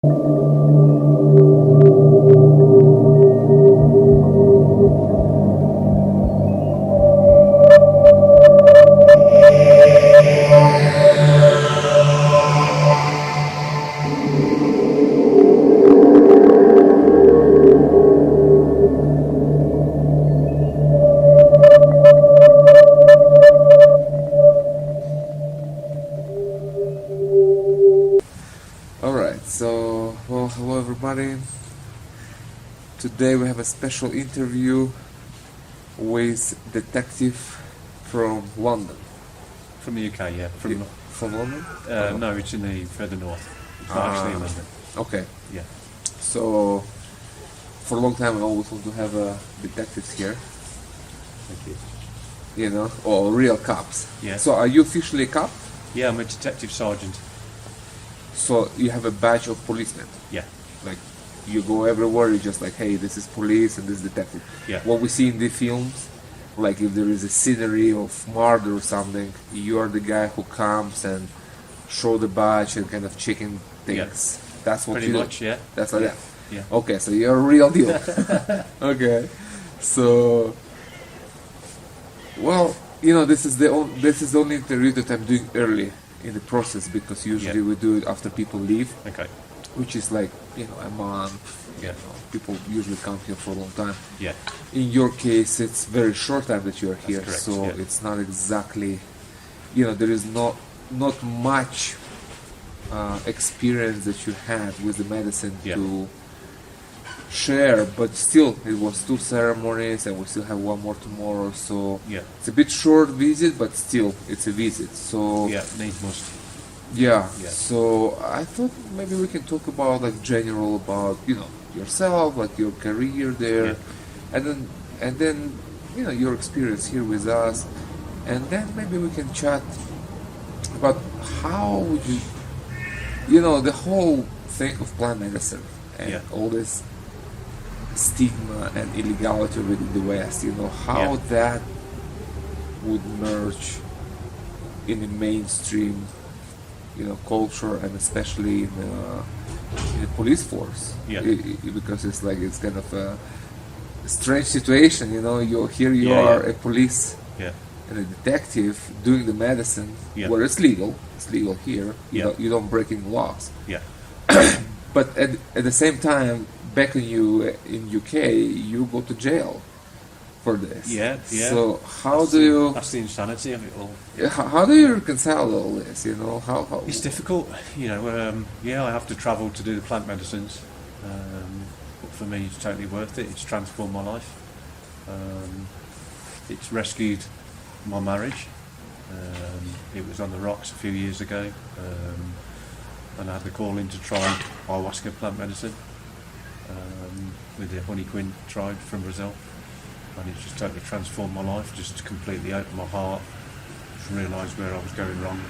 Alright, so, well, hello everybody. Today we have a special interview with detective from London. From the UK, yeah. From London? No, it's in the further north. It's not actually in London. Okay. Yeah. So, for a long time I always want to have detectives here, Thank you. you know, or real cops. Yeah. So, are you officially a cop? Yeah, I'm a detective sergeant. So, you have a badge of policeman? Yeah. Like, you go everywhere, you're just like, hey, this is police and this is detective. Yeah. What we see in the films, like if there is a scenery of murder or something, you are the guy who comes and show the badge and kind of checking things. That's what Pretty you much, do. yeah. That's like that. Yeah. Okay, so you're a real deal. Okay, so well, you know, this is the only interview that I'm doing early in the process because usually we do it after people leave, Okay. which is like, you know, a month. Yeah. You know, people usually come here for a long time. Yeah. In your case, it's very short time that you are here, correct, so yeah. it's not exactly, you know, there is not much experience that you had with the medicine Yeah. to share, but still, it was 2 ceremonies, and we still have one more tomorrow, so Yeah. it's a bit short visit, but still, it's a visit. So Yeah, needs must. yeah. Yeah. So I thought maybe we can talk about like general about, you know, yourself, like your career there, and then you know your experience here with us, and then maybe we can chat about how would you know, the whole thing of plant medicine and Yeah. all this stigma and illegality within the West. You know how Yeah. that would merge in the mainstream, you know, culture, and especially in the police force. Yeah. Because it's like it's kind of a strange situation. You know, you Yeah, are yeah. a police Yeah. and a detective doing the medicine Yeah. where it's legal. It's legal here. Yeah. You don't break any laws. Yeah. But at the same time, back in UK, you go to jail for this. Yeah, yeah. So how do you? That's the insanity of it all. How do you reconcile all this? You know how It's difficult, you know. Yeah, I have to travel to do the plant medicines, but for me, it's totally worth it. It's transformed my life. It's rescued my marriage. It was on the rocks a few years ago, and I had the call in to try Ayahuasca plant medicine with the Honeyquin tribe from Brazil, and it just totally transformed my life. Just completely opened my heart, just realised where I was going wrong,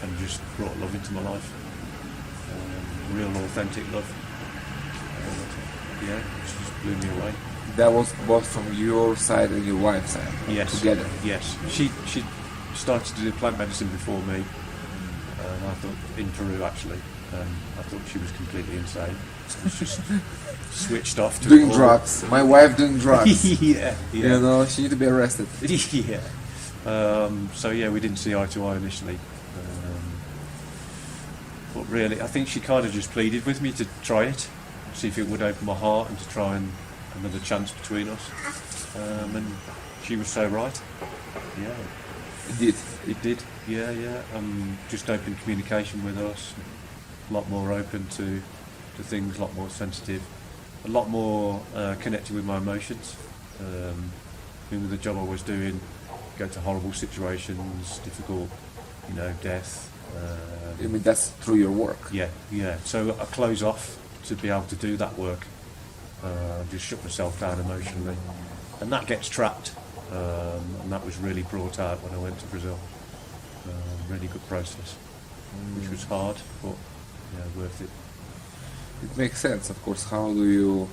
and just brought love into my life, real authentic love. Yeah, it just blew me away. that was both from your side and your wife's side? Yes. Together. Yes. She started to do plant medicine before me, and I thought in Peru actually. I thought she was completely insane. She was just switched off to Doing it all. drugs. My wife doing drugs. Yeah. You know, she need to be arrested. Yeah. So yeah, we didn't see eye to eye initially. But really, I think she kind of just pleaded with me to try it, see if it would open my heart, and to try and another chance between us. And she was so right. Yeah. It did. It did, yeah. Just open communication with us, a lot more open to things, a lot more sensitive, a lot more connected with my emotions. With the job I was doing, go to horrible situations, difficult, you know, death. I mean, that's through your work. Yeah. So I close off to be able to do that work. Just shut myself down emotionally, and that gets trapped. And that was really brought out when I went to Brazil. Really good process, which was hard, but yeah, worth it. It makes sense, of course. How do you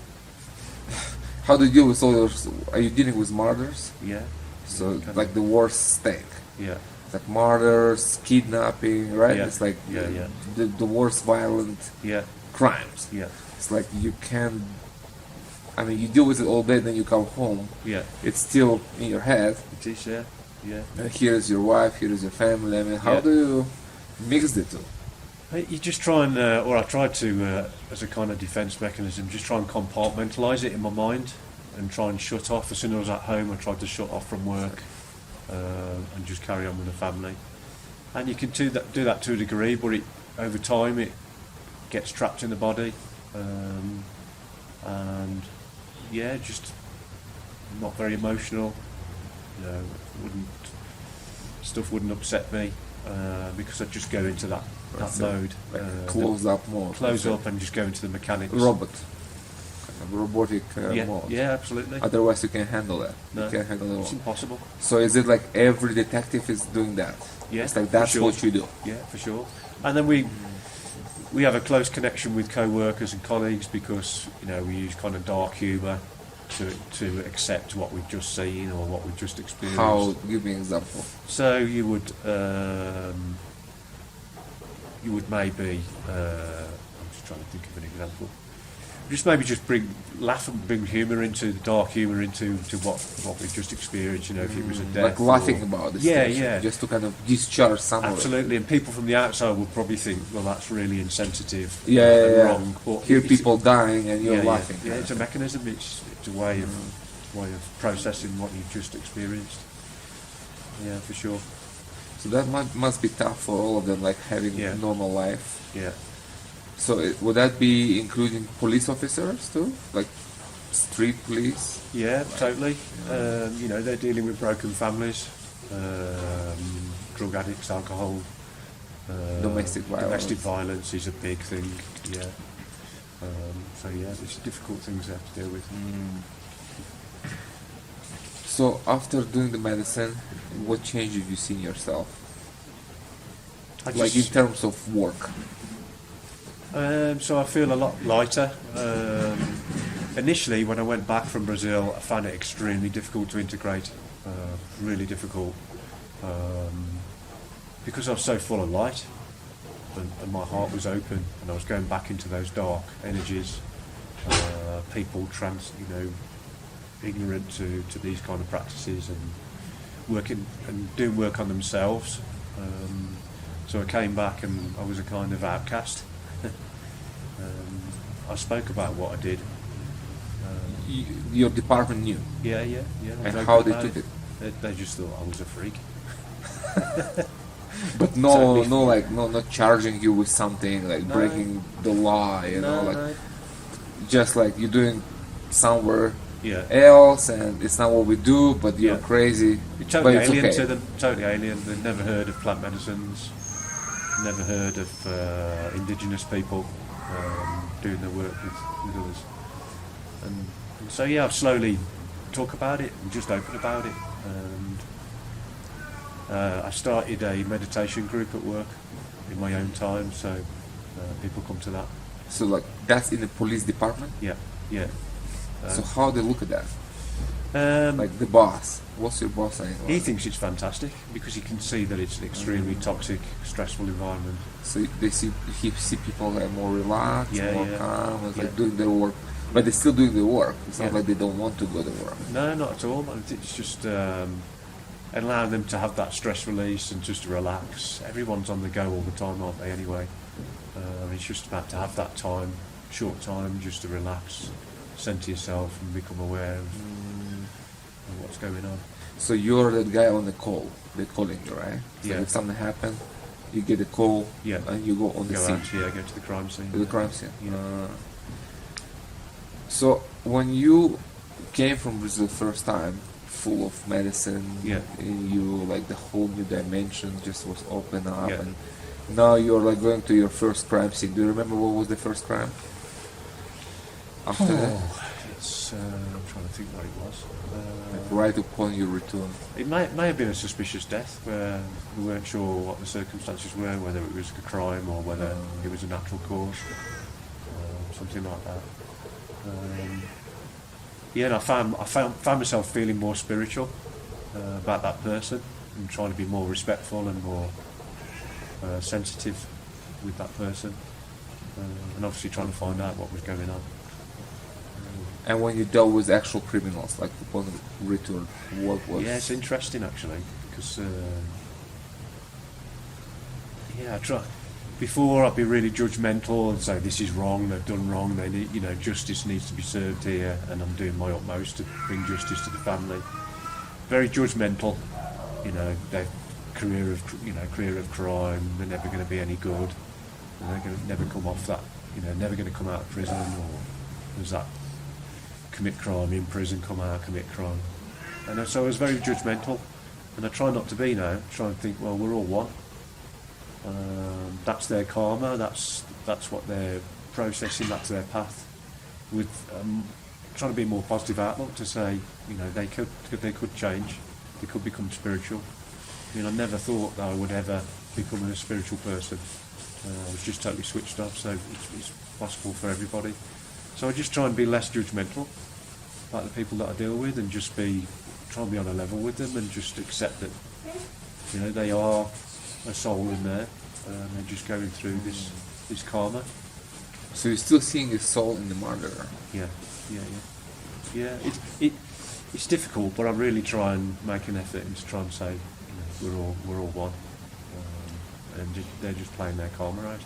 deal with all those? Are you dealing with murders? Yeah. So Kind like of. the worst thing. Yeah. like murders, kidnapping, right? Yeah. It's like Yeah. the worst violent Yeah. crimes. Yeah. It's like you can't. I mean, you deal with it all day, then you come home. Yeah. It's still in your head. It is. Yeah. Yeah. And here is your wife, here is your family. I mean, how Yeah. do you mix the two? You just try and, or I tried to, as a kind of defence mechanism, just try and compartmentalise it in my mind and try and shut off. As soon as I was at home, I tried to shut off from work and just carry on with the family. And you can do that to a degree, but over time it gets trapped in the body. And yeah, just not very emotional. You know, stuff wouldn't upset me because I'd just go into that mode. Close up mode. Close up and just go into the mechanics. Robot. Kind of robotic mode. Yeah, absolutely. Otherwise you can't handle that. No, You can't handle it it's all. impossible. So is it like every detective is doing that? Yeah, It's like for that's sure. what you do. Yeah, for sure. And then we have a close connection with co-workers and colleagues because we use kind of dark humour to accept what we've just seen or what we've just experienced. How? Give me an example. So you would maybe I'm just trying to think of an example. Just bring humour into the dark humour into what we've just experienced. If it was a death, Like laughing about the Yeah, situation, yeah. just to kind of discharge some of it. Absolutely, and people from the outside would probably think, well, that's really insensitive Yeah, and yeah. wrong. But Hear it's- people dying and you're yeah, laughing. Yeah, it's a mechanism. It's a way of processing what you've just experienced. Yeah, for sure. So that must be tough for all of them, like having Yeah. normal life. Yeah. So would that be including police officers too, like street police? Yeah, totally. They're dealing with broken families, drug addicts, alcohol, Domestic violence. Domestic violence is a big thing. Yeah. It's difficult things they have to deal with. So after doing the medicine, what change did you see in yourself? Like in terms of work? So I feel a lot lighter. Initially, when I went back from Brazil, I found it extremely difficult to integrate. Really difficult. Because I was so full of light and my heart was open and I was going back into those dark energies. People ignorant to these kind of practices and doing work on themselves. So I came back and I was a kind of outcast. I spoke about what I did. Your department knew. Yeah. And how they took it? They just thought I was a freak. But not charging you with something like breaking the law, just like you're doing somewhere else and it's not what we do, but you're crazy. You're totally but it's alien okay. to them. Totally alien. They've never heard of plant medicines. Never heard of indigenous people doing their work with others. And so I've slowly talk about it and just open about it. And I started a meditation group at work in my own time, so people come to that. So like that's in the police department? Yeah. So how they look at that? Like the boss. What's your boss saying? He thinks it's fantastic because he can see that it's an extremely toxic, stressful environment. So he see people that are more relaxed, more calm, and like doing their work. But they're still doing their work. It's not like they don't want to go to work. No, not at all. It's just allowing them to have that stress release and just to relax. Everyone's on the go all the time, aren't they, anyway? It's just about to have that time, short time, just to relax, center yourself and become aware of what's going on. So you're that guy on the call. They're calling you, right? So Yeah. if something happened, you get a call and you go on the scene. Go to the crime scene. To the crime scene. Yeah. So when you came from Brazil the first time, full of medicine, and you like the whole new dimension just was open up, and now you're like going to your first crime scene. Do you remember what was the first crime? After that, I'm trying to think what it was. like right upon your return. It may have been a suspicious death where we weren't sure what the circumstances were, whether it was a crime or whether it was a natural cause, something like that. And I found myself feeling more spiritual about that person. and trying to be more respectful and more sensitive with that person, and obviously trying to find out what was going on. And when you dealt with actual criminals, like upon return, what was? Yeah, it's interesting actually, because I try. Before I'd be really judgmental and say this is wrong, they've done wrong, they need, justice needs to be served here, and I'm doing my utmost to bring justice to the family. Very judgmental, their career of crime, they're never going to be any good, they're going to never come off that, never going to come out of prison, or there's that commit crime in prison, come out, commit crime. And so I was very judgmental, and I try not to be now. I try and think, well, we're all one. That's their karma. That's what they're processing. That's their path. With trying to be more positive outlook to say, they could change. They could become spiritual. I never thought that I would ever become a spiritual person. I was just totally switched off. So it's possible for everybody. So I just try and be less judgmental about the people that I deal with, and just try and be on a level with them, and just accept that they are a soul in there, and they're just going through this karma. So you're still seeing a soul in the murderer? Yeah. It's difficult, but I really try and make an effort and try and say, we're all one, and they're just playing their karma out.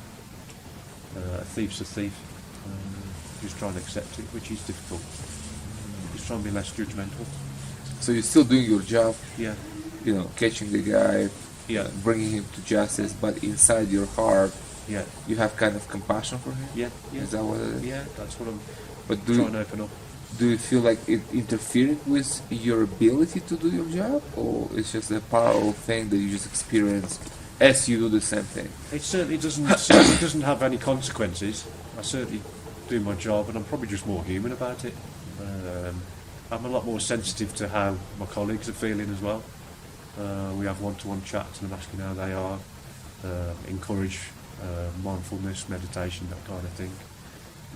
A thief's a thief. Just try and accept it, which is difficult. Just try and be less judgmental. So you're still doing your job? Yeah. Catching the guy. Yeah. Bringing him to justice, but inside your heart, yeah, you have kind of compassion for him. Yeah. Is that what it is? Yeah, that's what I'm But trying to open up. Do you feel like it interfered with your ability to do your job, or it's just a powerful thing that you just experience as you do the same thing? It certainly doesn't have any consequences. I certainly do my job, and I'm probably just more human about it. I'm a lot more sensitive to how my colleagues are feeling as well. We have one-to-one chats, and I'm asking how they are. Encourage mindfulness, meditation, that kind of thing.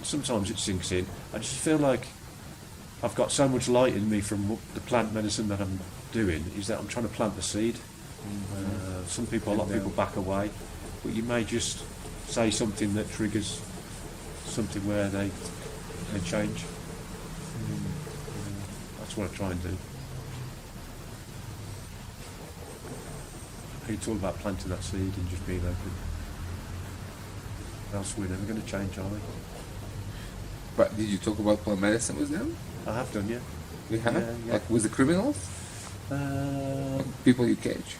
Sometimes it sinks in. I just feel like I've got so much light in me from the plant medicine that I'm doing, is that I'm trying to plant the seed. A lot of people back away, but you may just say something that triggers something where they change. That's what I try and do. It's all about planting that seed and just being open. Else we're never going to change, are we? But did you talk about plant medicine with them? I have done, yeah. You have? Yeah. Like with the criminals? People you catch?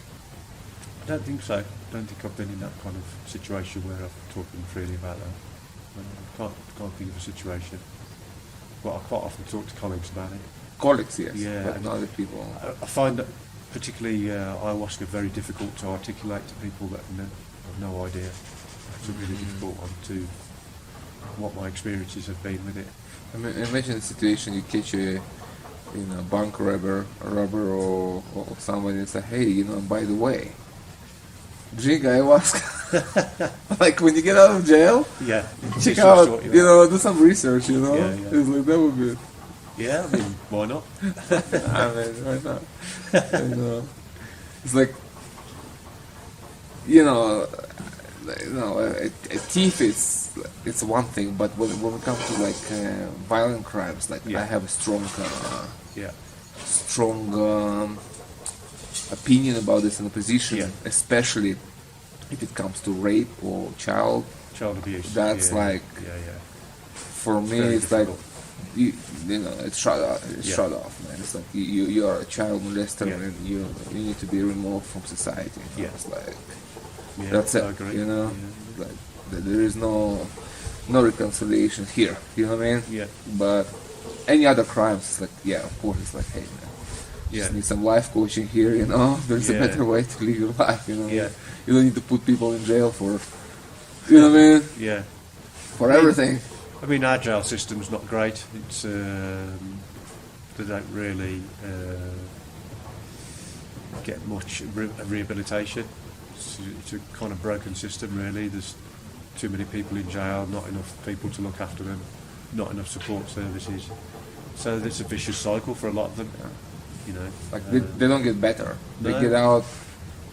I don't think so. I don't think I've been in that kind of situation where I've talked them freely about that. I can't think of a situation. But I quite often talk to colleagues about it. Colleagues, yes. Yeah. But not other people. I find that particularly ayahuasca very difficult to articulate to people that have no idea. It's a really difficult one to what my experiences have been with it. I mean, imagine a situation you catch a bank robber or somebody and say, hey, by the way, drink ayahuasca. Like when you get out of jail, yeah, check out, do some research, Yeah. It's like, that would be. Yeah, I mean, why not? I mean, why not? It's like, a thief it's one thing, but when it comes to like violent crimes, like I have a strong opinion about this in a position, especially if it comes to rape or child abuse. That's for me, it's like it's shut off, man. It's like you are a child molester and you need to be removed from society. It's like that's it. Agree. Like there is no reconciliation here. You know what I mean? Yeah. But any other crimes, it's like of course, it's like, hey man, just need some life coaching here. There's a better way to live your life. You don't need to put people in jail for. You know what I mean? Yeah. For everything. I mean, our jail system's not great. It's they don't really get much rehabilitation. It's a kind of broken system, really. There's too many people in jail, not enough people to look after them, not enough support services. So it's a vicious cycle for a lot of them. Like they don't get better. They No. get out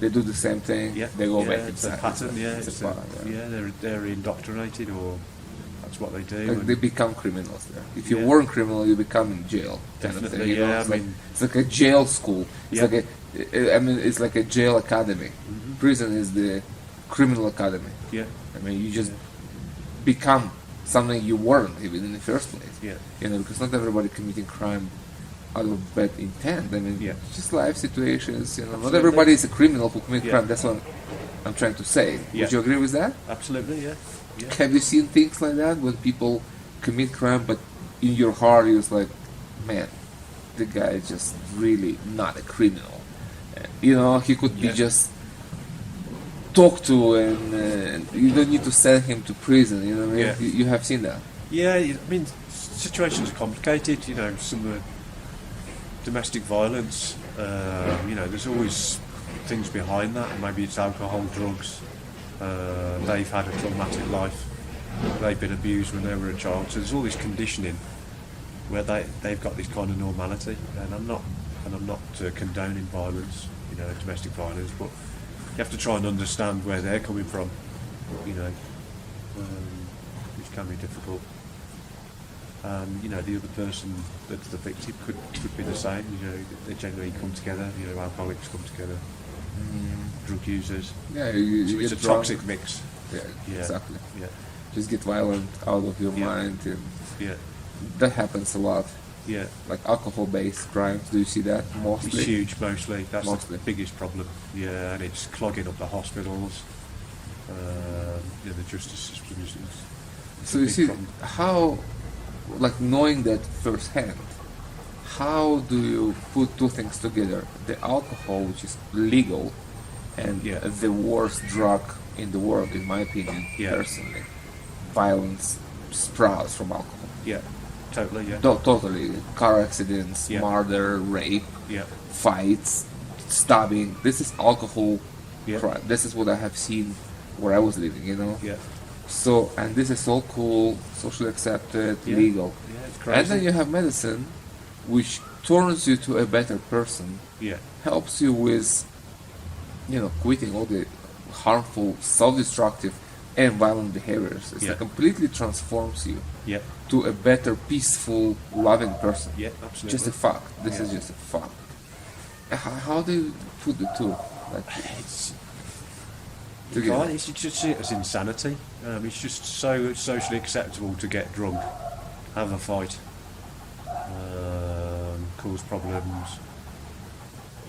they do the same thing. Yeah, They go yeah, back it's a inside. pattern. Yeah, it's it's a pattern. Yeah. yeah, they're indoctrinated, or that's what they do. Like and- they become criminals there. If you Yeah. weren't criminal, you become in jail. Kind of Definitely, thing, you know? yeah, It's I like, mean- it's like a jail school. It's Yeah. like it's like a jail academy. Mhm. Prison is the criminal academy. Yeah, I mean, you just become something you weren't even in the first place. yeah, You know, because not everybody committing crime out of bad intent. I mean, Yeah. it's just life situations. You know, not Absolutely. everybody is a criminal who commit Yeah. crime. That's what I'm trying to say. Yeah. Would you agree with that? absolutely. Yeah, yeah, Have you seen things like that when people commit crime, but in your heart you're just like, man, the guy is just really not a criminal. You know, he could be Yeah. just talked to, and you don't need to send him to prison. You know what I mean? Yeah. You have seen that. yeah. I mean, situations are complicated. You know, some of the domestic violence. You know, there's always things behind that. Maybe it's alcohol, drugs. They've had a traumatic life. They've been abused when they were a child. So there's all this conditioning where they've got this kind of normality. And I'm not condoning violence, you know, domestic violence, but you have to try and understand where they're coming from, you know, which can be difficult. You know, the other person that's the victim could be the same. You know, they generally come together. You know, alcoholics come together, drug users. Yeah, you So it's get a drunk. toxic mix. Yeah, Yeah. exactly. Yeah, Just get violent out of your Yeah. mind, and yeah, that happens a lot. yeah. Like alcohol-based crimes. Do you see that It's mostly? huge mostly. That's Mostly. the biggest problem. Yeah, and it's clogging up the hospitals. Yeah, the justice system is. So a you big see problem. how, like knowing that firsthand, how do you put two things together? The alcohol, which is legal, and Yeah. the worst drug in the world, in my opinion, Yeah. personally, violence sprouts from alcohol. Yeah, totally. Yeah, Totally, car accidents, Yeah. murder, rape, yeah, fights, stabbing. This is alcohol Yeah. crime. This is what I have seen where I was living. You know. yeah, So, and this is all cool, socially accepted, Yeah. legal. yeah. It's crazy. And then you have medicine, which turns you to a better person, yeah, helps you with, you know, quitting all the harmful, self-destructive, and violent behaviors. It's Yeah. like completely transforms you yeah, to a better, peaceful, loving person. yeah. Absolutely. Just a fact. This is Yeah. just a fact. How do you put the two? Like, It's, you together? can't, it's just see it as insanity. It's just so socially acceptable to get drunk, have a fight, cause problems.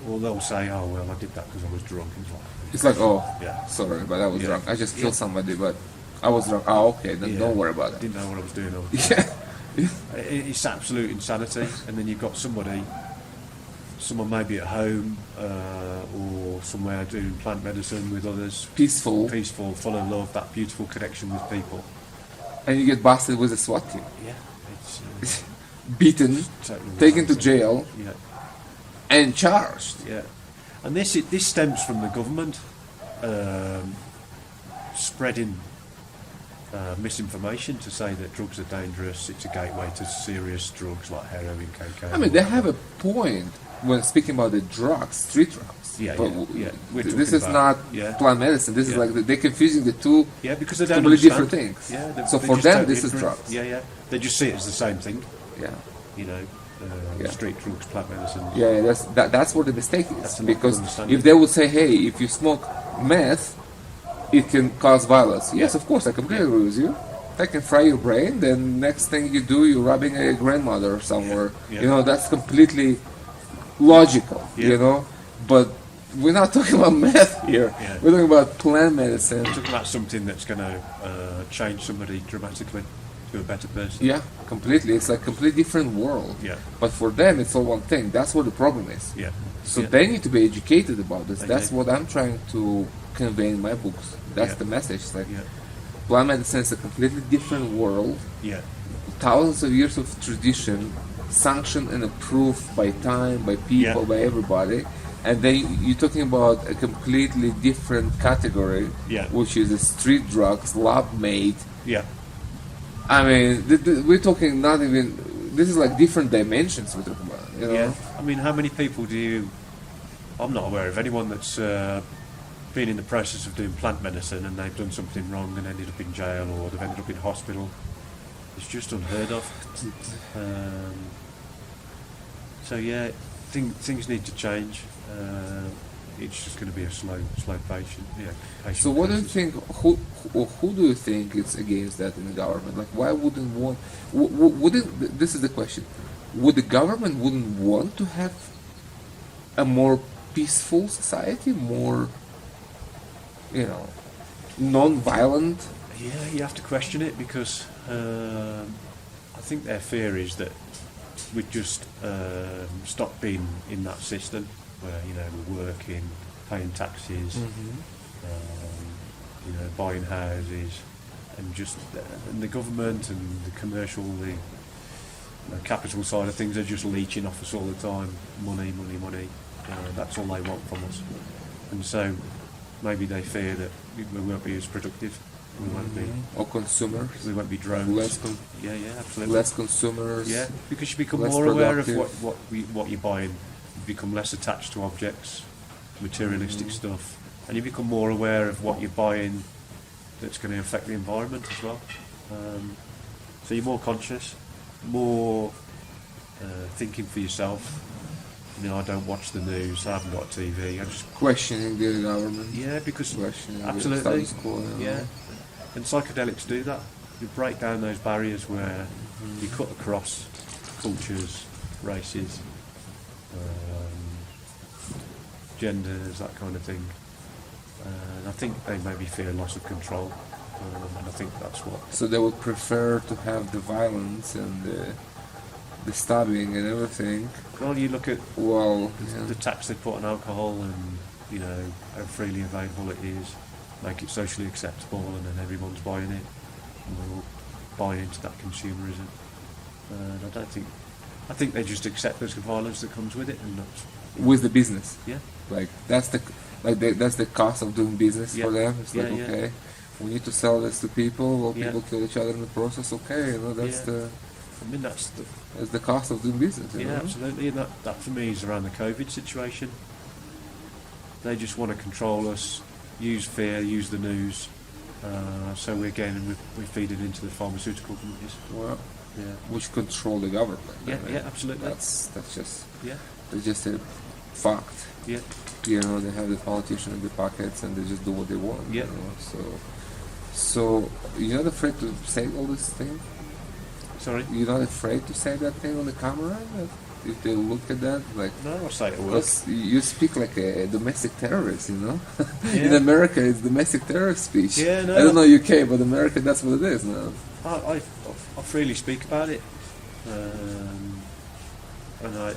Or they'll say, "Oh well, I did that because I was drunk." It's like, oh, Yeah. sorry, but I was Yeah. drunk. I just Yeah. killed somebody, but I was drunk. Oh, okay, then Yeah. don't worry about I it. didn't know what I was doing. I was Yeah. It's absolute insanity. And then you've got someone maybe at home or somewhere doing plant medicine with others, Peaceful, peaceful, full of love, that beautiful connection with people. and you get busted with a SWAT team, Yeah, it's beaten, totally taken to insanity. jail, Yeah, and charged. yeah. And this stems from the government spreading misinformation to say that drugs are dangerous. It's a gateway to serious drugs like heroin, cocaine. I mean, they have a point when speaking about the drugs, street drugs. Yeah, But yeah, yeah. We're this talking is about- not yeah. plant medicine. This is Yeah. like they're confusing the two. Yeah, because they don't completely understand. different things. Yeah, So they're for just them, totally this is ignorant. drugs. Yeah, yeah. They just see it as the same thing. Yeah. You know, Yeah. street drugs, plant medicine. Yeah, that's where the mistake is. That's a Because misunderstanding. if they would say, hey, if you smoke meth, it can cause violence. Yes, Yeah. of course, I completely agree with you. That can fry your brain. Then next thing you do, you're robbing a grandmother somewhere. Yeah. You know, that's completely logical. Yeah. You know, but we're not talking about meth here. Yeah. We're talking about plant medicine. Talking about something that's going to change somebody dramatically to a better person. Yeah, completely. It's like a completely different world. Yeah. But for them, it's all one thing. That's what the problem is. Yeah. So Yeah. they need to be educated about this. Okay. That's what I'm trying to convey in my books. That's Yeah. the message. It's like Yeah. plant medicine is a completely different world. Yeah. Thousands of years of tradition, sanctioned and approved by time, by people, Yeah. by everybody. And then you're talking about a completely different category, Yeah. which is the street drugs, lab-made. Yeah. I mean, we're talking not even. This is like different dimensions we're talking about. You know? Yeah. I mean, how many people do you? I'm not aware of anyone that's been in the process of doing plant medicine and they've done something wrong and ended up in jail, or they've ended up in hospital. It's just unheard of. So yeah, things need to change. It's just going to be a slow patient. So what do you think? Who do you think is against that in the government? Like, why wouldn't want? Wouldn't this is the question? Would the government wouldn't want to have a more peaceful society, more, non-violent? Yeah, you have to question it, because I think their fear is that we'd just stop being in that system where we're working, paying taxes, buying houses, and the government and the commercial, the capital side of things are just leeching off us all the time. Money. That's all they want from us, and so maybe they fear that we won't be as productive. We won't be, or consumers. We won't be drones. Absolutely. Less consumers. Yeah, because you become less more aware of productive. what you're buying. You become less attached to objects, materialistic stuff, and you become more aware of what you're buying that's going to affect the environment as well. So you're more conscious, more thinking for yourself. I don't watch the news. I haven't got a TV. I just questioning the government. Yeah, because questioning absolutely. the status quo. Yeah, and psychedelics do that. You break down those barriers where you cut across cultures, races, genders, that kind of thing. And I think they maybe fear loss of control, and I think that's what. So they would prefer to have the violence and the stabbing and everything. Well, you look at the tax they put on alcohol, and how freely available it is, make it socially acceptable, and then everyone's buying it, and they all buy into that consumerism. And I think they just accept the violence that comes with it, and not with the business. Yeah, that's the cost of doing business for them. It's okay, we need to sell this to people. Well, people kill each other in the process. Okay, that's the. I mean, that's the cost of doing business. Absolutely, and that for me is around the COVID situation. They just want to control us, use fear, use the news. So we feed it into the pharmaceutical companies. Well, which control the government. Absolutely. That's just that's just a fact. Yeah. They have the politicians in the pockets, and they just do what they want. Yeah. So you're not afraid to say all this thing? Sorry? You're not afraid to say that thing on the camera? If they look at that, no, I'll say it will. Because you speak like a domestic terrorist, In America, it's domestic terrorist speech. Yeah, no. I don't know UK, but America, that's what it is now. I freely speak about it, and I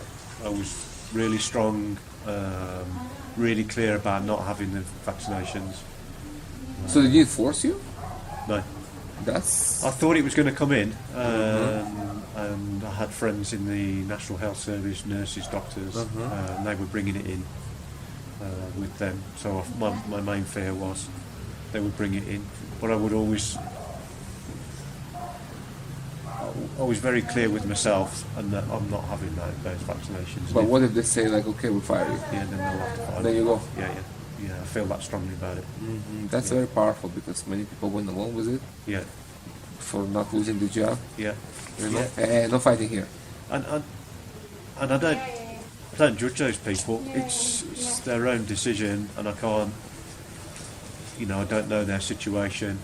was really strong, really clear about not having the vaccinations. So did you force you? No. I thought it was going to come in, and I had friends in the National Health Service, nurses, doctors, and they were bringing it in with them. So my main fear was they would bring it in, but I was very clear with myself, and that I'm not having those vaccinations. But what if they say okay, we'll fire you? Yeah, then they'll have to fire. There you go. Yeah, I feel that strongly about it. That's very powerful, because many people went along with it. Yeah. For not losing the job. Yeah. No fighting here. And I don't judge those people. It's their own decision, and I can't. I don't know their situation,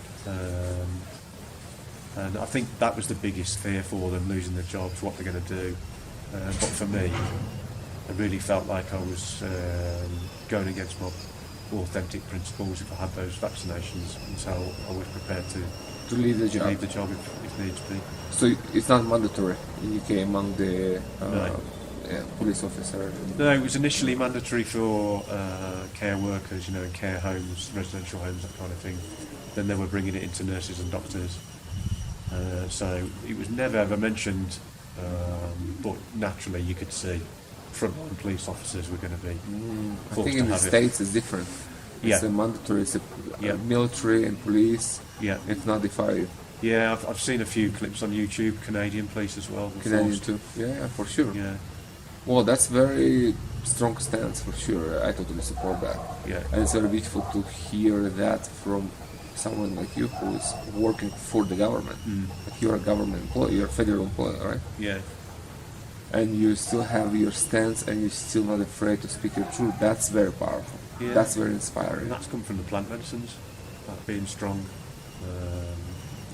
and I think that was the biggest fear for them, losing their jobs, what they're going to do. But for me, I really felt like I was going against my authentic principles if I had those vaccinations, and so I was prepared to leave the job. If needs be. So it's not mandatory in UK among the police officers? No, it was initially mandatory for care workers, in care homes, residential homes, that kind of thing. Then they were bringing it into nurses and doctors. So it was never ever mentioned, but naturally you could see frontline police officers were going to be I think in the States it's different. It's a mandatory, it's military and police. Yeah. It's not the fire. Yeah, I've seen a few clips on YouTube, Canadian police as well. Canadian too. Yeah, for sure. Yeah. Well, that's very strong stance for sure. I totally support that. Yeah. And it's very beautiful to hear that from someone like you who is working for the government. Like you're a government employee, you're a federal employee, right? Yeah. And you still have your stance and you're still not afraid to speak your truth. That's very powerful. Yeah. That's very inspiring. And that's come from the plant medicines, that being strong.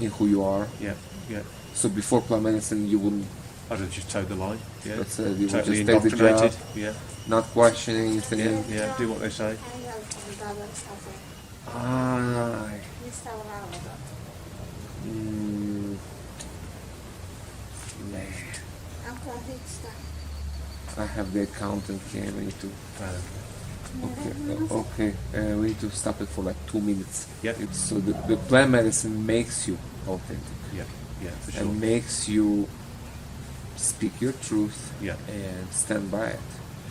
In who you are. Yeah, yeah. So before plant medicine, you wouldn't, I'd have just towed the line. Yeah. let's say, you would Totally just take the job, indoctrinated. Yeah. not question anything. Yeah, yeah. Do what they say. Ah, I have the accountant here. We need to. Okay. We need to stop it for like 2 minutes. Yeah. So the plant medicine makes you authentic Yeah, yeah, for sure. and makes you speak your truth Yeah. and stand by it.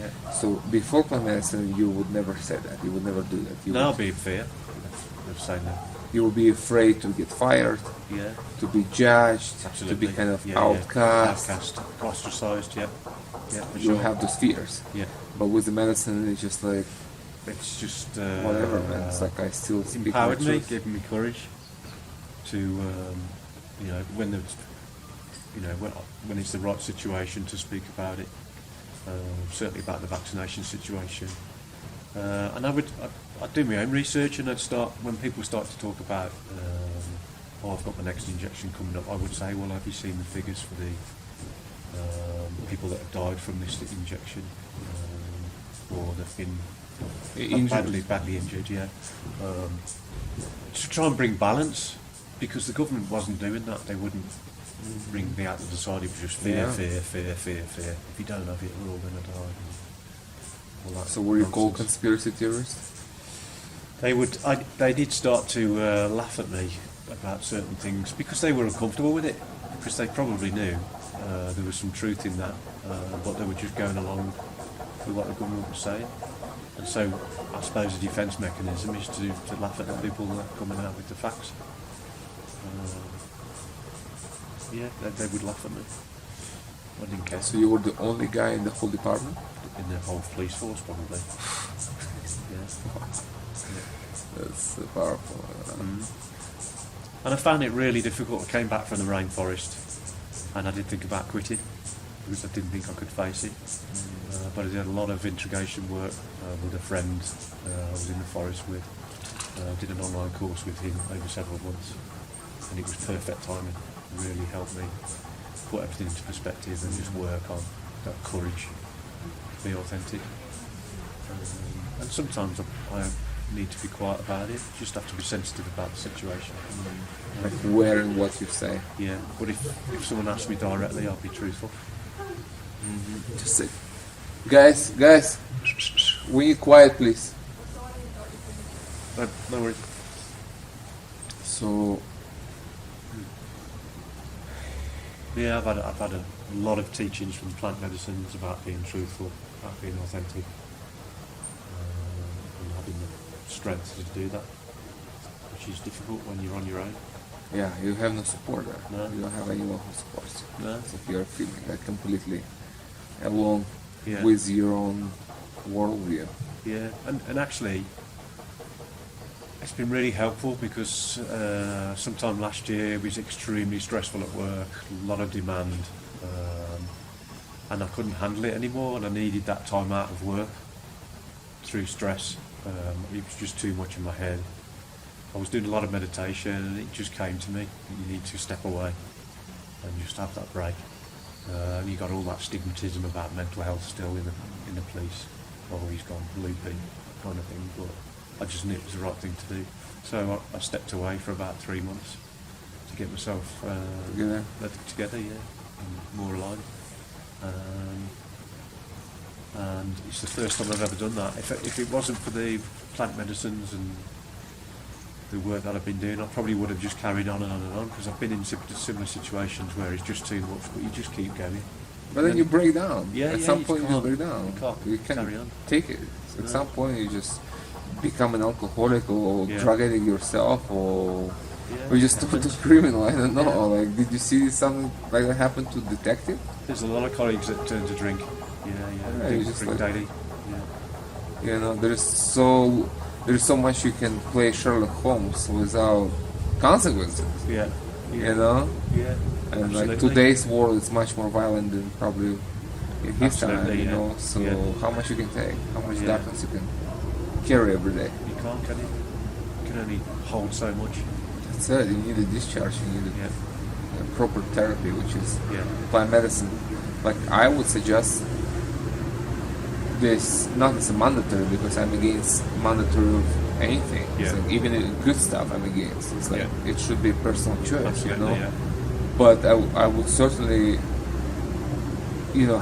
Yeah. So before plant medicine, you would never say that. You would never do that. You No, I'll would, be in fear of saying that. you would be afraid to get fired, Yeah, to be judged, absolutely. to be kind of Yeah, outcast. Outcast, ostracised. Yeah, yeah, for You sure. have those fears. Yeah, But with the medicine, it's just like it's just whatever, man. It's like I still speak my empowered me, truth. given me courage to, when there's, when it's the right situation to speak about it. Certainly about the vaccination situation. And I'd do my own research, and I'd start when people start to talk about, I've got my next injection coming up. I would say, well, have you seen the figures for the people that have died from this injection, or that've been badly injured? Yeah. To try and bring balance, because the government wasn't doing that. They wouldn't bring me out to the side. It was just fear, Yeah. fear. If you don't have it, we're all going to die. And all that So were you called nonsense. conspiracy theorist? They did start to laugh at me about certain things because they were uncomfortable with it, because they probably knew there was some truth in that, but they were just going along with what the government was saying. And so I suppose the defence mechanism is to laugh at the people that are coming out with the facts. They would laugh at me. I didn't care. So you were the only guy in the whole department? In the whole police force, probably. Yeah. That's powerful. And I found it really difficult. I came back from the rainforest, and I did think about quitting because I didn't think I could face it. But I did a lot of interrogation work with a friend I was in the forest with. Did an online course with him over several months, and it was perfect timing. It really helped me put everything into perspective and just work on that courage to be authentic. And sometimes I need to be quiet about it. Just have to be sensitive about the situation. Like where and what you say. Yeah, but if someone asks me directly, I'll be truthful. Just say, guys, we need quiet, please. No worries. So Yeah, I've had a lot of teachings from plant medicines about being truthful, about being authentic, and having the strength to do that, which is difficult when you're on your own. yeah, you have no support there. No. You don't have anyone who supports you. No. So you're feeling like completely alone Yeah. with your own worldview. Yeah, and actually, it's been really helpful because sometime last year it was extremely stressful at work, a lot of demand, and I couldn't handle it anymore, and I needed that time out of work through stress. It was just too much in my head. I was doing a lot of meditation, and it just came to me, you need to step away and just have that break. And you got all that stigmatism about mental health still in the police. Oh, he's gone loopy, kind of thing. But I just knew it was the right thing to do. So I stepped away for about 3 months to get myself together, yeah, and more aligned. And it's the first time I've ever done that. If it wasn't for the plant medicines and the work that I've been doing, I probably would have just carried on and on and on, because I've been in similar situations where it's just too much, but you just keep going. But then you break down. Yeah, At yeah, some you point you can't- just break down. you can't You can't carry on. take it. At No. some point you just become an alcoholic or Yeah. drug addict yourself, or Yeah, or just it a happens. criminal. I don't know. Like, did you see something like that happen to detective? There's a lot of colleagues that turn to drink. Yeah, Yeah, they you just drink like- daily. Yeah. You know, there's so much you can play Sherlock Holmes without consequences. Yeah. You know, Yeah. and Absolutely. like today's world is much more violent than probably in his time. Absolutely, You yeah. know, so Yeah. how much you can take, how much Yeah. darkness you can carry every day. You can't, can you? You can only hold so much. That's it. You need a discharge. You need Yeah. a proper therapy, which is Yeah. plant medicine. Like I would suggest this not as a mandatory because I'm against mandatory of anything. It's Yeah. like even good stuff I'm against. It's like Yeah. it should be a personal choice, Absolutely, you know. yeah. But I would certainly,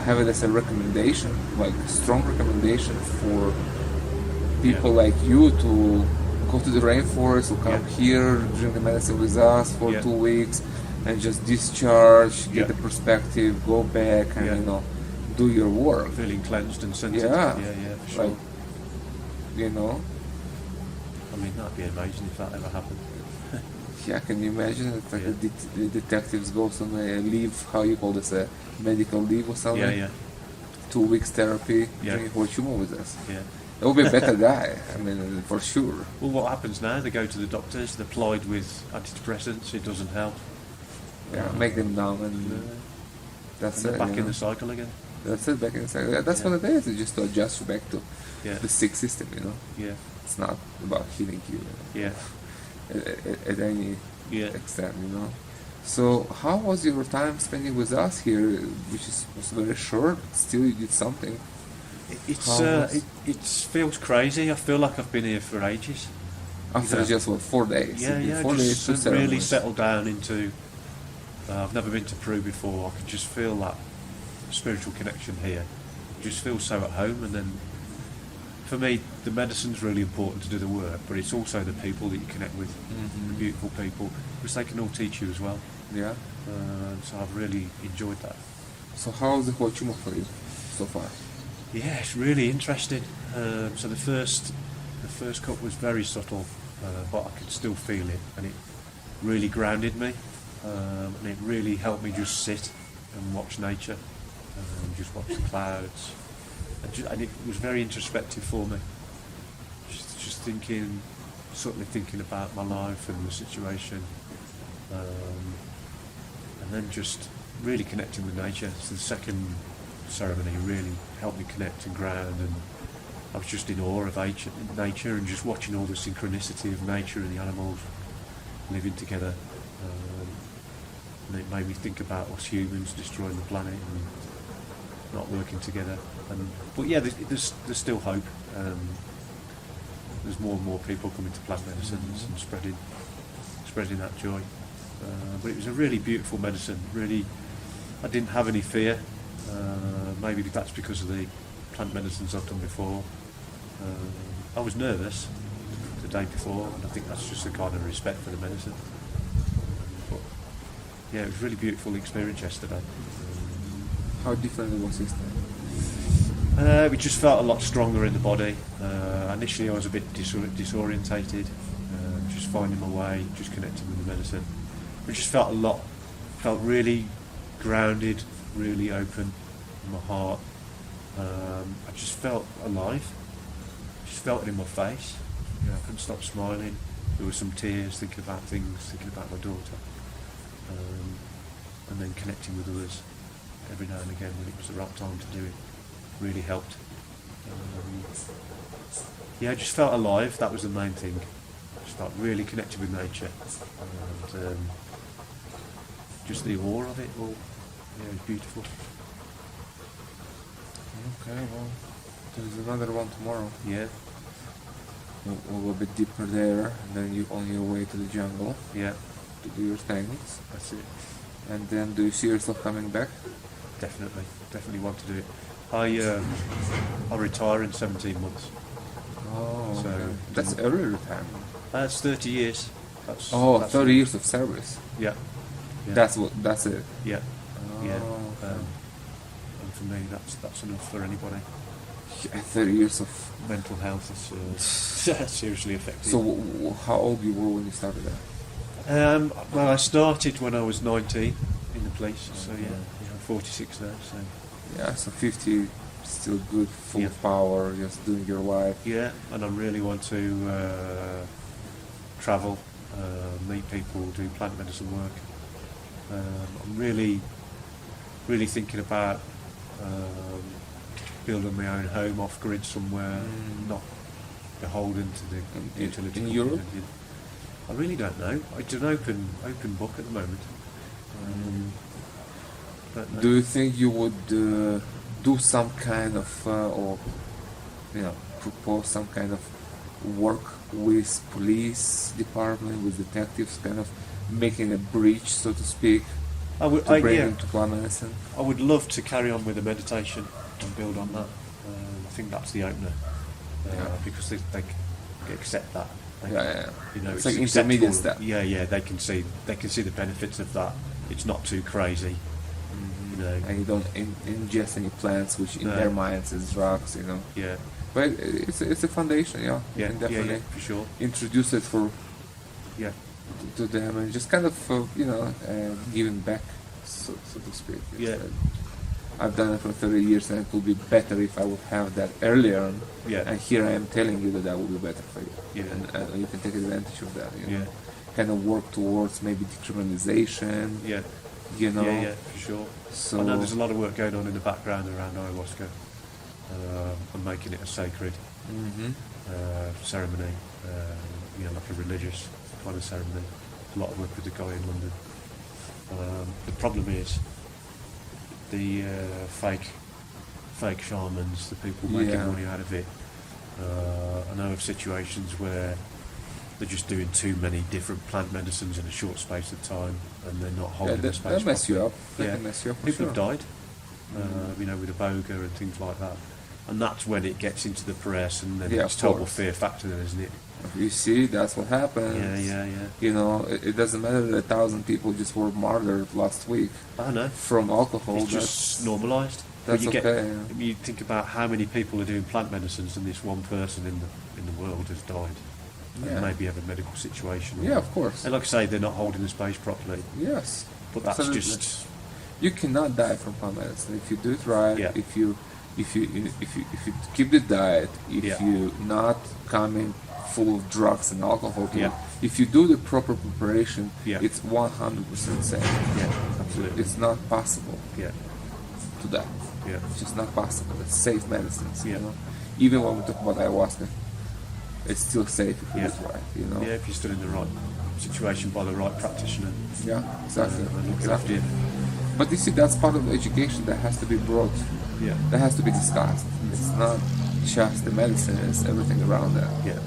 have it as a recommendation, like a strong recommendation for people like you to go to the rainforest or come Yeah. here, drink the medicine with us for Yeah. 2 weeks, and just discharge, get Yeah. the perspective, go back, and Yeah. do your work. Feeling cleansed and centered. Yeah. Yeah, for sure. Like, I mean, that'd be amazing if that ever happened. yeah, can you imagine? It's like Yeah. the detectives goes on a leave, how you call this, a medical leave or something? Yeah. 2 weeks therapy, Yeah. drinking Huachuma with us. Yeah. It will be a better guy, I mean, for sure. Well, what happens now? They go to the doctors. They're plied with antidepressants. It doesn't help. Yeah, make them numb, and And that's they're it. back you in know. the cycle again. That's it, back in the cycle. That's Yeah. what it is. It's just to adjust you back to Yeah. the sick system, Yeah. It's not about healing you Yeah. at any Yeah. extent, So, how was your time spending with us here, which was very short? Still, you did something. It feels crazy. I feel like I've been here for ages. After just 4 days. Yeah, You did yeah. 4 days, Just 2 really ceremonies. settled down into. I've never been to Peru before. I can just feel that spiritual connection here. Just feel so at home. And then, for me, the medicine's really important to do the work, but it's also the people that you connect with, the beautiful people, because they can all teach you as well. Yeah. So I've really enjoyed that. So, how's the Huachuma for you so far? Yeah, it's really interesting. So the first cup was very subtle, but I could still feel it, and it really grounded me, and it really helped me just sit and watch nature, and just watch the clouds, and it was very introspective for me. Just thinking, subtly thinking about my life and the situation, and then just really connecting with nature. So the second ceremony really helped me connect and ground, and I was just in awe of nature and just watching all the synchronicity of nature and the animals living together, and it made me think about us humans destroying the planet and not working together. But yeah, there's still hope. There's more and more people coming to plant medicines and spreading that joy. But it was a really beautiful medicine. Really, I didn't have any fear. Maybe that's because of the plant medicines I've done before. I was nervous the day before, and I think that's just a kind of respect for the medicine. But yeah, it was a really beautiful experience yesterday. How different was this time? We just felt a lot stronger in the body. Initially I was a bit disorientated, just finding my way, just connecting with the medicine. We just felt really grounded, really open in my heart. I just felt alive. Just felt it in my face. I couldn't stop smiling. There were some tears, thinking about things, thinking about my daughter, and then connecting with others every now and again when it was the right time to do it. Really helped. I just felt alive. That was the main thing. Just felt really connected with nature, and just the awe of it all. Yeah, it was beautiful. Okay, well, there's another one tomorrow. Yeah, We'll go a bit deeper there, and then you're on your way to the jungle yeah, to do your things. that's it. And then, do you see yourself coming back? Definitely want to do it. I'll retire in 17 months. Oh, So, okay. That's early retirement. That's 30 years. That's 30 years of service. Yeah. Yeah. That's it. Yeah. Yeah. okay. And for me, that's enough for anybody. Yeah, 30 years of. Mental health is seriously affected. So, how old you were when you started that? Well, I started when I was 19 in the police, so yeah, I'm 46 now. So Yeah, so 57 still good, full Yeah. of power, just doing your life. Yeah, and I really want to travel, meet people, do plant medicine work. I'm really thinking about building my own home off grid somewhere, not beholden to the utility. In Europe? I really don't know. It's an open book at the moment. Don't know. Do you think you would do some kind of, or propose some kind of work with police department, with detectives, kind of making a breach, so to speak, to bring them to plant medicine? I would love to carry on with the meditation and build on that. I think that's the opener, because they accept that. You know, it's like intermediate acceptable. step. Yeah, they can see the benefits of that. It's not too crazy. You know. And you don't ingest any plants, which in their minds is drugs, Yeah. But it's a foundation, you can definitely for sure. introduce it Yeah. to them and just kind of giving back, so to speak. Yeah. I've done it for 30 years, and it would be better if I would have that earlier on. Yeah. And here I am telling you that will be better for you. Yeah. And you can take advantage of that. Yeah. Kind of work towards maybe decriminalization. Yeah. Yeah, for sure. So I know there's a lot of work going on in the background around ayahuasca, and making it a sacred ceremony, like a religious kind of ceremony. A lot of work with the guy in London. The problem is the fake shamans, the people making money out of it. I know of situations where they're just doing too many different plant medicines in a short space of time, and they're not holding the space. That mess you up. Yeah. Can mess you up for People sure. have died, with iboga and things like that, and that's when it gets into the press, and then it's of total course. fear factor, then, isn't it? You see, that's what happens. Yeah. It doesn't matter that 1,000 people just were martyred last week I know. from alcohol. It's just normalised. That's okay. You think about how many people are doing plant medicines, and this one person in the world has died. And maybe have a medical situation. Yeah, of course. And like I say, they're not holding the space properly. Yes. But that's Absolutely. just. You cannot die from plant medicine if you do it right. Yeah. If you keep the diet, if you not coming full of drugs and alcohol, if you do the proper preparation, it's 100% safe. Yeah, absolutely. It's not possible Yeah. to die. Yeah. It's just not possible. It's safe medicines. Yeah. Even when we talk about ayahuasca, it's still safe if you do it right. Yeah, if you're still in the right situation by the right practitioner. Yeah, exactly. And look after you. But you see, that's part of the education that has to be brought. Yeah. That has to be discussed. It's not just the medicine; it's everything around that. Yeah.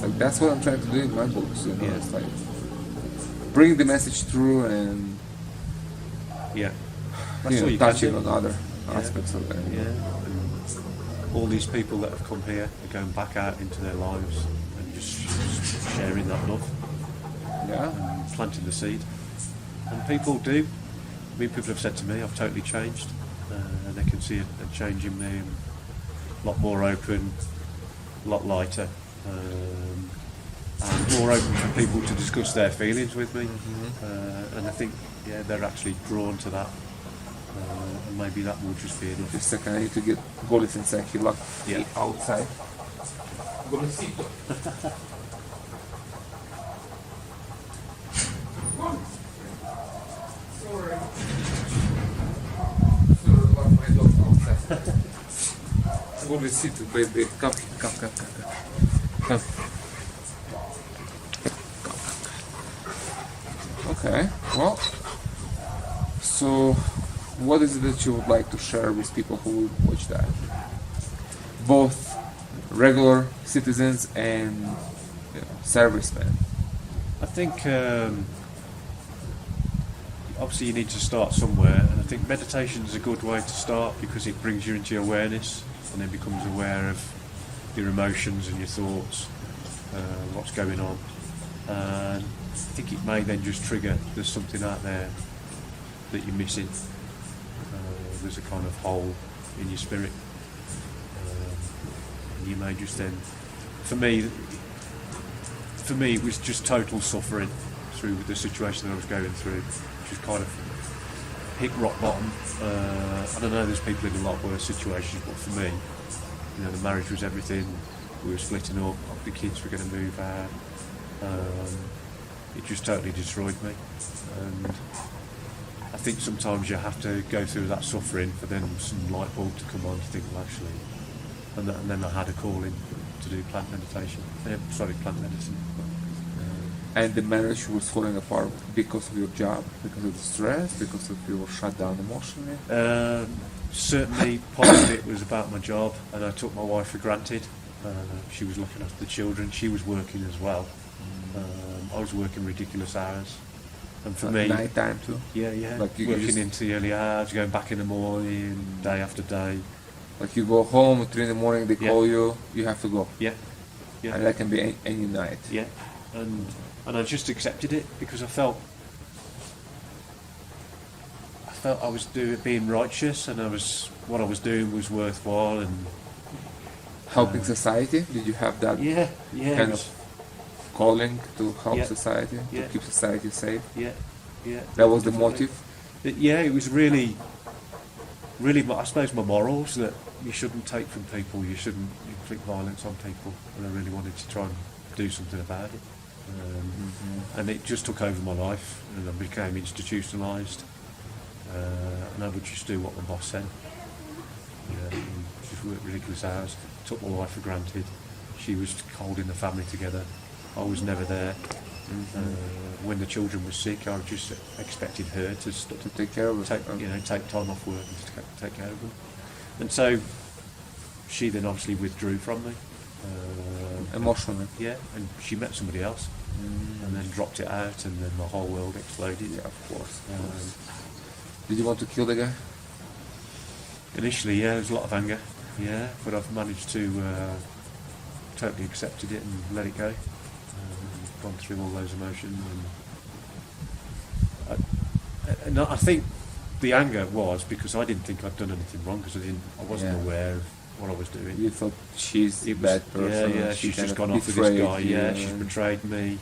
Like that's what I'm trying to do in my books. Yeah. It's like bring the message through and That's all you touching can do. on other aspects of it. Yeah. And all these people that have come here are going back out into their lives and just sharing that love, Yeah. and planting the seed. And people do. I mean, people have said to me, I've totally changed. And they can see a change in me. I'm a lot more open, a lot lighter, and more open for people to discuss their feelings with me. And I think, they're actually drawn to that. And maybe that will just be enough. Just a second, I need to get Golis inside. He locked Yeah. outside. Golisito. Sorry. Lock my dog outside. Golisito, baby. Come. Come. Okay, well, so what is it that you would like to share with people who will watch that? Both regular citizens and servicemen. I think obviously you need to start somewhere, and I think meditation is a good way to start because it brings you into your awareness and then becomes aware of your emotions and your thoughts, what's going on. And I think it may then just trigger there's something out there that you're missing. There's a kind of hole in your spirit. And you may just then, for me it was just total suffering through the situation that I was going through, which was kind of hit rock bottom. I don't know, there's people in a lot worse situations, but for me, the marriage was everything. We were splitting up, the kids were going to move out. It just totally destroyed me. And I think sometimes you have to go through that suffering for then some light bulb to come on to think, well, actually. And then I had a call in to do plant meditation. Plant medicine. And the marriage was falling apart because of your job, because of the stress, because of you were shut down emotionally? Certainly part of it was about my job, and I took my wife for granted. She was looking after the children, she was working as well. I was working ridiculous hours. And for me... Night time too? Yeah. Like working into the early hours, going back in the morning, day after day. Like you go home at 3 in the morning, they call you, you have to go. Yeah. And that can be any night. Yeah. And I just accepted it because I felt I was being righteous, and what I was doing was worthwhile and helping society. Did you have that kind of calling to help society, to keep society safe? Yeah. That was the motive. It was really, I suppose, my morals that you shouldn't take from people, you shouldn't inflict violence on people, and I really wanted to try and do something about it. And it just took over my life, and I became institutionalised, and I would just do what my boss said. Just work ridiculous hours, took my wife for granted. She was holding the family together. I was never there. When the children were sick, I just expected her to take care of it. Take time off work and to take care of them. And so she then obviously withdrew from me. Emotionally. Yeah, and she met somebody else, and then dropped it out, and then my whole world exploded. Yeah, of course. Did you want to kill the guy? Initially, there was a lot of anger, but I've managed to totally accepted it and let it go. Gone through all those emotions, and I think the anger was because I didn't think I'd done anything wrong, because I wasn't aware of what I was doing. You thought she's a bad person. Yeah, she's just gone off with this guy. She's betrayed me,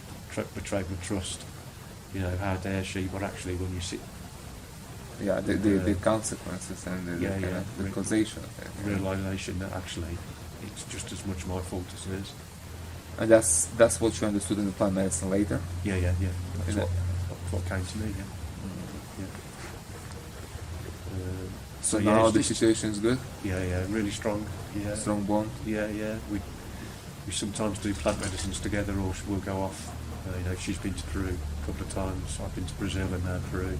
betrayed my trust. How dare she? But actually, when you sit, the consequences and the causation, realization that actually it's just as much my fault as hers. And that's what you understood in the plant medicine later. Yeah. That's what came to me. So now the situation is good. Yeah, really strong. Yeah, strong bond. Yeah. We sometimes do plant medicines together, or we'll go off. She's been to Peru a couple of times. I've been to Brazil and now Peru.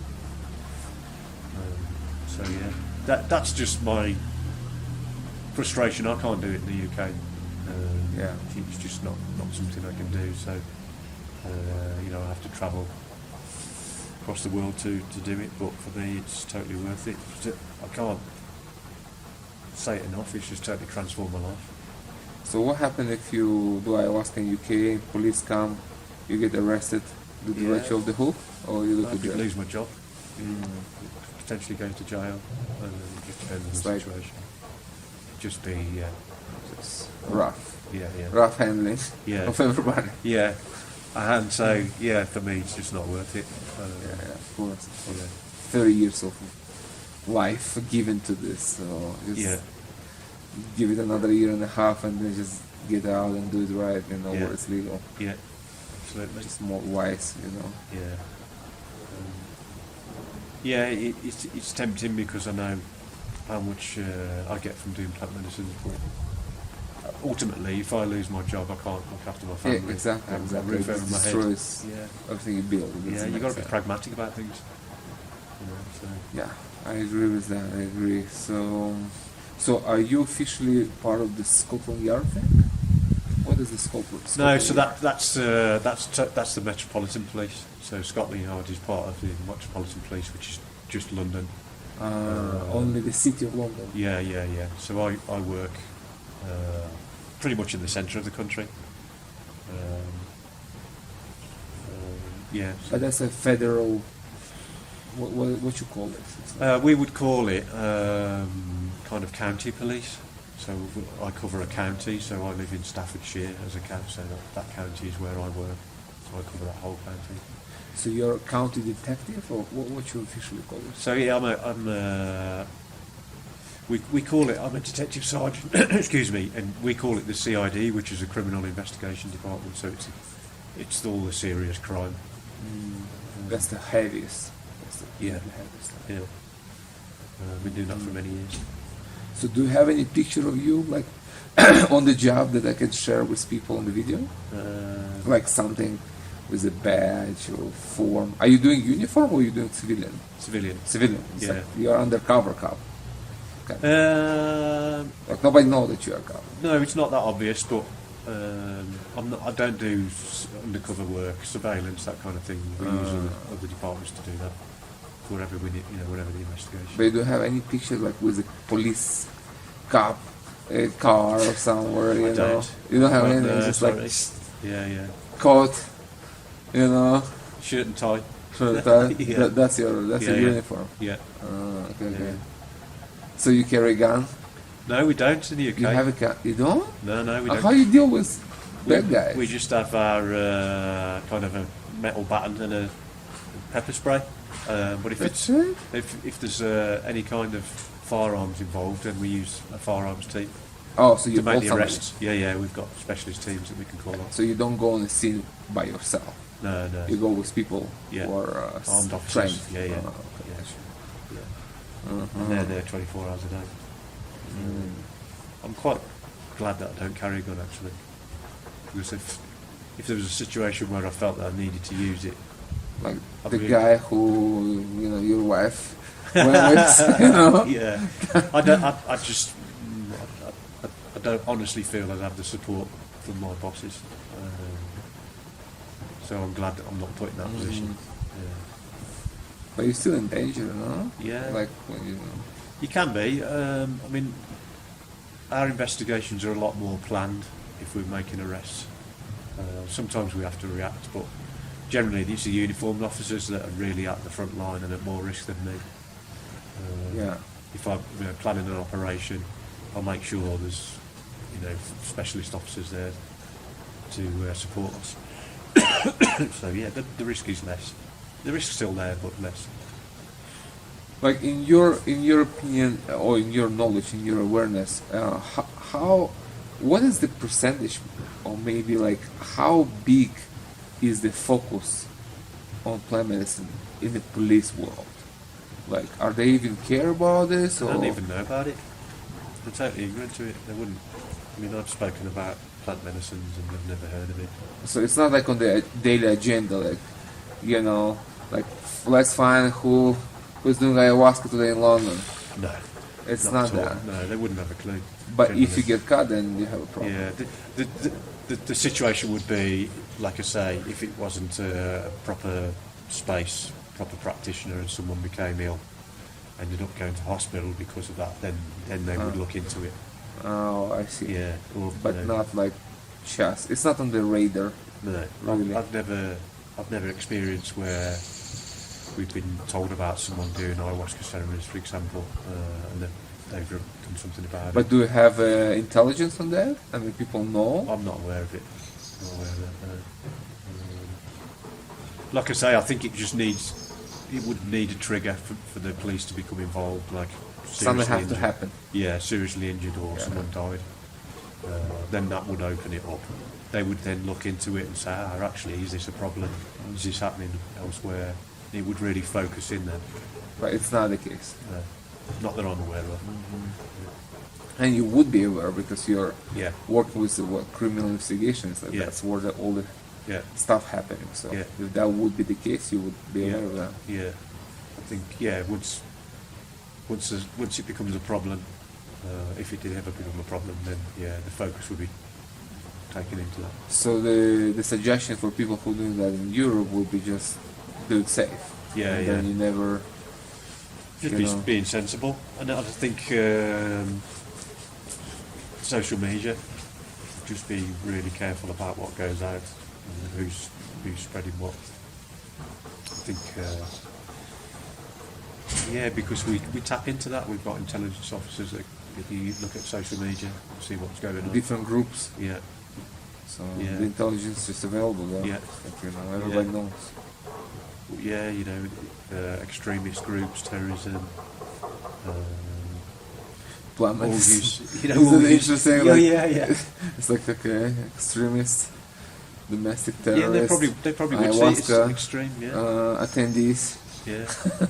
That's just my frustration. I can't do it in the UK. It's just not something I can do. So I have to travel across the world to do it. But for me, it's totally worth it. I can't say it enough. It's just totally transformed my life. So what happens if you do ayahuasca in UK? Police come, you get arrested, do the ritual of the hook, or you I could lose my job. Potentially go to jail. Just depends on the situation. Just be it's rough. Yeah. Rough handling of everybody. Yeah. And so, for me, it's just not worth it. Of course. 30 years of life given to this, so just give it another year and a half, and then just get out and do it right, where it's legal. Yeah, absolutely. Just more wise, Yeah. It's tempting because I know how much I get from doing plant medicine, but ultimately, if I lose my job, I can't look after my family. Yeah, exactly. Roof over my head. Destroys everything you build. You've got to be pragmatic about things. Yeah, I agree with that. I agree. So are you officially part of the Scotland Yard thing? What is the Scotland? No, so that's the Metropolitan Police. So Scotland Yard is part of the Metropolitan Police, which is just London. Only the City of London. Yeah. So I work pretty much in the centre of the country. But that's a federal. What you call it? We would call it kind of county police. So I cover a county. So I live in Staffordshire as a county. So that county is where I work. So I cover that whole county. So you're a county detective, or what you officially call it? So yeah, we call it, I'm a detective sergeant, excuse me, and we call it the CID, which is a criminal investigation department, so it's all the serious crime. That's the heaviest. That's the Yeah. heaviest. Yeah. Been doing that for many years. So do you have any picture of you, like, on the job that I can share with people on the video? Like something with a badge or form. Are you doing uniform or are you doing civilian? Civilian. Civilian. It's Yeah. like you're undercover cop. Okay. Like nobody knows that you are a cop. No, it's not that obvious, but I don't do undercover work, surveillance, that kind of thing. We use other departments to do that. Whatever we need, whatever the investigation. But you don't have any picture like with a police cop, a car or somewhere, you know? Don't. You don't have Well, anything, no, just sorry. like Yeah. coat, you know? Shirt and tie. So that, Yeah. that's your Yeah. uniform. Yeah. Okay. Yeah. So you carry a gun? No, we don't in the UK. You have a gun? You don't? No, we don't. How you deal with bad guys? We just have our kind of a metal baton and a pepper spray. But if That's it? if there's any kind of firearms involved, then we use a firearms team Oh, so you to make call the somebody. arrests. Yeah, we've got specialist teams that we can call on. So you don't go on the scene by yourself. No. You go with people Yeah. who are Armed officers. trained. Yeah. Oh, okay. Yeah. Uh-huh. And they're there 24 hours a day. I'm quite glad that I don't carry a gun actually, because if there was a situation where I felt that I needed to use it, Like I'd the really- guy who, your wife went with, yeah, I just I don't honestly feel I'd have the support from my bosses, so I'm glad that I'm not put in that position. But you're still in danger, no? Yeah. Like when you. You can be. I mean, our investigations are a lot more planned if we're making arrests. Sometimes we have to react, but generally these are uniformed officers that are really at the front line and at more risk than me. Yeah. If I'm planning an operation, I'll make sure there's specialist officers there to support us. So yeah, the risk is less. The risk's still there, but less. Like in your opinion, or in your knowledge, in your awareness, what is the percentage, or maybe like how big is the focus on plant medicine in the police world? Like, are they even care about this? I Or? don't even know about it. They're totally ignorant to it. They wouldn't. I mean, I've spoken about plant medicines and they've never heard of it. So it's not like on the daily agenda, like, like let's find who's doing ayahuasca today in London. No, It's not at all. that. No, they wouldn't have a clue. But if generally. you get caught, then you have a problem. Yeah, the situation would be, like I say, if it wasn't a proper space, proper practitioner, and someone became ill, ended up going to hospital because of that, then they would look into it. Oh, I see. Yeah, or, But not like just. It's not on the radar. No, Really? I've never experienced where we've been told about someone doing ayahuasca ceremonies, for example, and they've done something about But it. do you have intelligence on that? I mean, people know. I'm not aware of it. Not aware of it. No. Like I say, I think it would need a trigger for the police to become involved. Like Something seriously has to injured. happen. Yeah, seriously injured or Yeah. someone died. Then that would open it up. They would then look into it and say, actually, is this a problem? Is this happening elsewhere? It would really focus in then. But it's not the case. Not that I'm aware of. And you would be aware because you're Yeah, working with criminal investigations. Like Yeah. That's where all the yeah, stuff happening. So Yeah. if that would be the case, you would be Yeah. aware of that. yeah. I think once it becomes a problem, if it did ever become a problem, then yeah, the focus would be taken into that. So the suggestion for people who do that in Europe would be just do it safe. Yeah, And yeah. then you never. Just You know. being sensible, and I think social media. Just be really careful about what goes out and who's spreading what. I think, because we tap into that. We've got intelligence officers that if you look at social media, see what's going on. Different groups. Yeah, So Yeah. the intelligence is available there. Yeah. Like, everybody knows. yeah, you know, extremist groups, terrorism, Plant all medicine. use, you know, Isn't all it use, interesting? yeah, Like, yeah. it's like, okay, extremists, domestic Yeah, terrorists, they probably would see it as ayahuasca extreme, yeah. attendees. Yeah.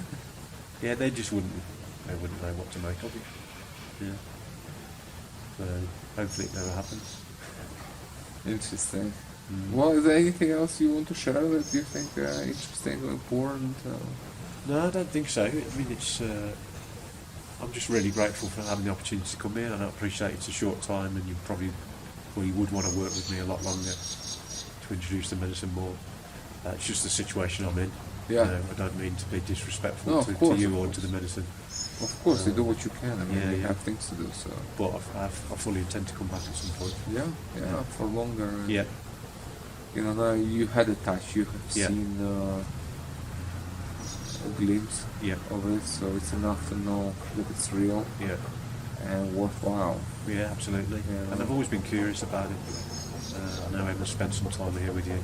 Yeah, they wouldn't know what to make of it. Yeah. So hopefully it never happens. Interesting. Mm. Well, is there anything else you want to share that you think interesting or important? No, I don't think so. I mean, it's. I'm just really grateful for having the opportunity to come here, and I appreciate it's a short time, and you would want to work with me a lot longer to introduce the medicine more. It's just the situation I'm in. Yeah. You know, I don't mean to be disrespectful No, to of course, you of or course. to the medicine, Of course, you do what you can. I mean, yeah, we yeah. have things to do, so but I fully intend to come back at some point. yeah, for longer. And, Yeah, you know, now you had a touch, you have Yeah. seen a glimpse yeah, of it, so it's enough to know that it's real yeah, and worthwhile. yeah, absolutely. Yeah. And I've always been curious about it. I know Emma spent some time here with you,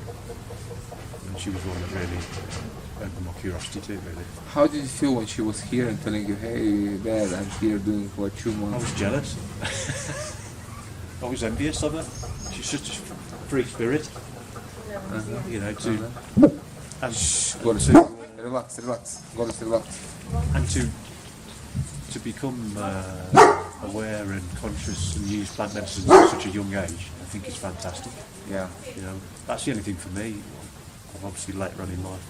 and she was one that really opened my curiosity to it, really. How did you feel when she was here and telling you, "Hey, Dad, I'm here doing Huachuma"? I was jealous. I was envious of her. She's such a free spirit, you know, and Gotta to, relax. Gotta relax. and to become aware and conscious and use plant medicine at such a young age, I think is fantastic. Yeah. You know, that's the only thing for me. I've obviously later on in life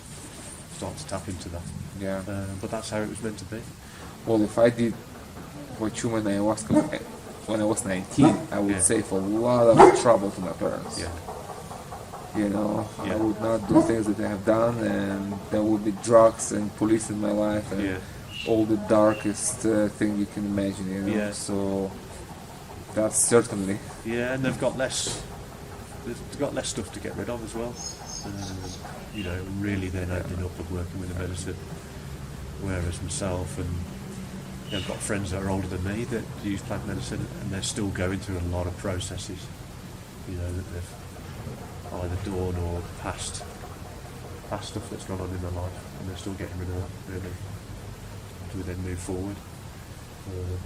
started to tap into that, Yeah. but that's how it was meant to be. Well, if I did Huachuma and Ayahuasca when I was 19, I would Yeah. save a lot of trouble to my parents. Yeah, You know, Yeah. I would not do things that I have done, and there would be drugs and police in my life, and yeah, all the darkest thing you can imagine. You know, Yeah. so that's certainly. yeah, and they've got less stuff to get rid of as well. You know, really then opening up and working with the medicine. Whereas myself and I've got friends that are older than me that use plant medicine, and they're still going through a lot of processes. You know, that they've either done or past stuff that's gone on in their life, and they're still getting rid of that, really, to then move forward.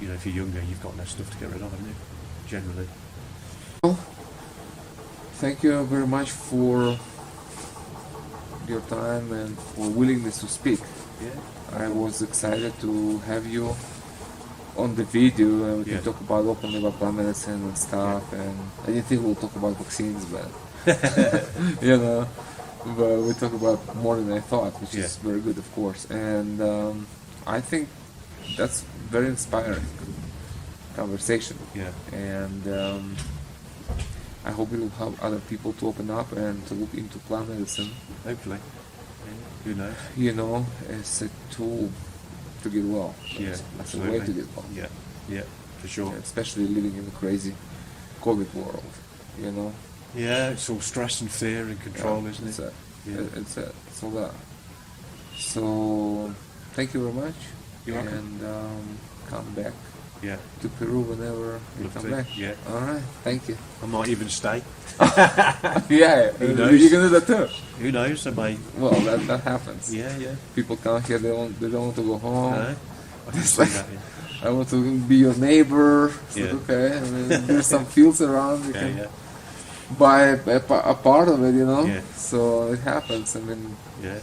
You know, if you're younger, you've got less stuff to get rid of, haven't you? Generally. Well, thank you very much for your time and for willingness to speak. Yeah. I was excited to have you on the video, and we can Yeah. talk about openly about plant medicine and stuff. And I didn't think we'll talk about vaccines, but you know, but we talk about more than I thought, which is Yeah. very good, of course. And I think that's very inspiring conversation. Yeah. And I hope it will help other people to open up and to look into plant medicine. Hopefully. Yeah. Who knows? You know, as a tool to get well. Yeah. As a way to get well. Yeah. Yeah. For sure. Especially living in the crazy COVID world. You know. Yeah. It's all stress and fear and control, Yeah, isn't it's it? it. It's all that. So, thank you very much. You're welcome. And come back Yeah. to Peru whenever you Love come to, back. yeah. All right. Thank you. I might even stay. Yeah. Who knows? You can do that too. Who knows? I may. Well, that happens. Yeah. Yeah. People come here. They don't want to go home. No. I can It's see like- that. Yeah. I want to be your neighbor. It's like, Yeah. okay. I mean, there's some fields around. You Yeah. can Yeah. buy a part of it, you know. Yeah. So it happens. I mean, Yeah.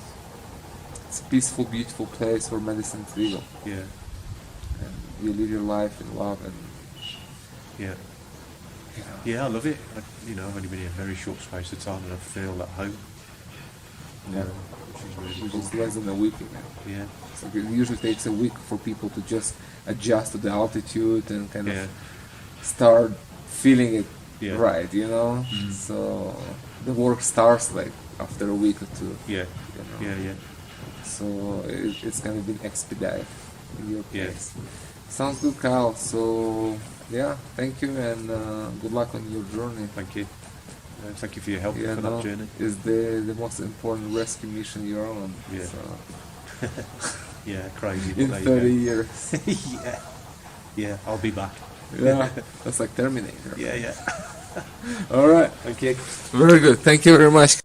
it's a peaceful, beautiful place where medicine is legal, Yeah. and you live your life in love, and Yeah. you know. Yeah. I love it. I've only been here a very short space of time, and I feel at home. Yeah. Which is really Which cool. is less than a week again. Yeah. So it usually takes a week for people to just adjust to the altitude and kind Yeah. of start feeling it Yeah. right, you know. Mhm. So the work starts like after a week or two. Yeah. You know? Yeah. Yeah. So it's kind of been expedited in your Yeah. case. Sounds good, Kyle. So yeah, thank you, and good luck on your journey. Thank you. Thank you for your help Yeah, for that journey. is the most important rescue mission you're on. Yeah. So, Yeah, crazy. but in there 30 you years. go. Yeah. Yeah, I'll be back. Yeah, that's like Terminator. Yeah, yeah. All right. Thank you. Very good. Thank you very much.